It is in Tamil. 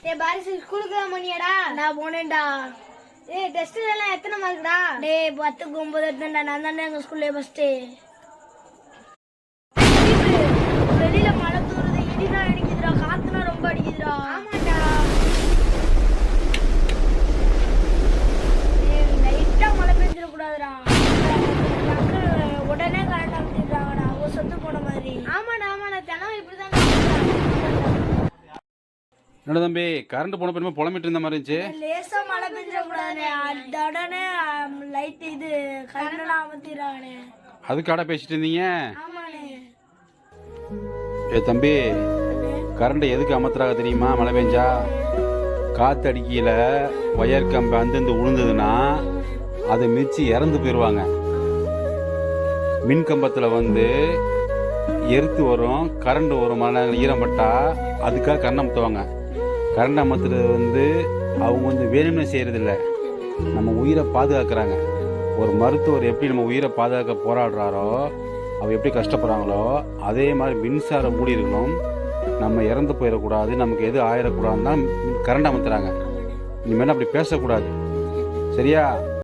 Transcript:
டேய் பாரிஸ் ஸ்கூலுக்கு தான் போனியாடா? நான் போனேன்டா. ஏய் டெஸ்ட்ல எல்லாம் எத்தனை மார்க்டா? டேய் 10க்கு 9 எடுத்தேன்டா. நான் தானே எங்க ஸ்கூல்ல ஃபர்ஸ்ட். வெளியில மழை தூருது, இடினா அடிக்குதுடா, காத்துனா ரொம்ப அடிக்குதுடா. ஆமாடா. லைட்டா மழை பெஞ்சிட கூடாதுடா. உடனே கரண்ட் அமுத்திடுறாங்கடா, ஒரு சொத்து போன மாதிரி. ஆமாடா தினம் இப்படிதான். என்னடா தம்பி கரண்ட் போன பிறகு புலம்பிட்டு இருந்த மாதிரி இருந்துச்சு. லேசா மழை பெஞ்சிட கூடாதுனே, அந்த உடனே லைட் இது கரண்ட் அமுத்திடுறாங்கண்ணே. அதுக்காட பேசிட்டு இருந்தீங்க. ஆமாண்ணே. தம்பி கரண்ட் எதுக்கு அமர்த்துறாங்க தெரியுமா? மழை பெஞ்சா காற்று அடிக்கையில் ஒயர் கம்பு அந்தந்து உளுந்ததுன்னா அதை மிதிச்சு இறந்து போயிடுவாங்க. மின் கம்பத்தில் எருத்து வரும், கரண்ட் வரும். மழை ஈரப்பட்டா அதுக்காக கரண்ட் அமர்த்துவாங்க. கரண்ட் அமர்த்துறது அவங்க வேணும்னு செய்கிறதில்ல, நம்ம உயிரை பாதுகாக்கிறாங்க. ஒரு மருத்துவர் எப்படி நம்ம உயிரை பாதுகாக்க போராடுறாரோ, அவர் எப்படி கஷ்டப்படுறாங்களோ அதே மாதிரி மின்சார ஊழியர்களும் நம்ம இறந்து போயிடக்கூடாது, நமக்கு எது ஆயிடக்கூடாதுன்னு தான் கரண்ட் அமர்த்துறாங்க. இனிமேல் அப்படி பேசக்கூடாது, சரியா?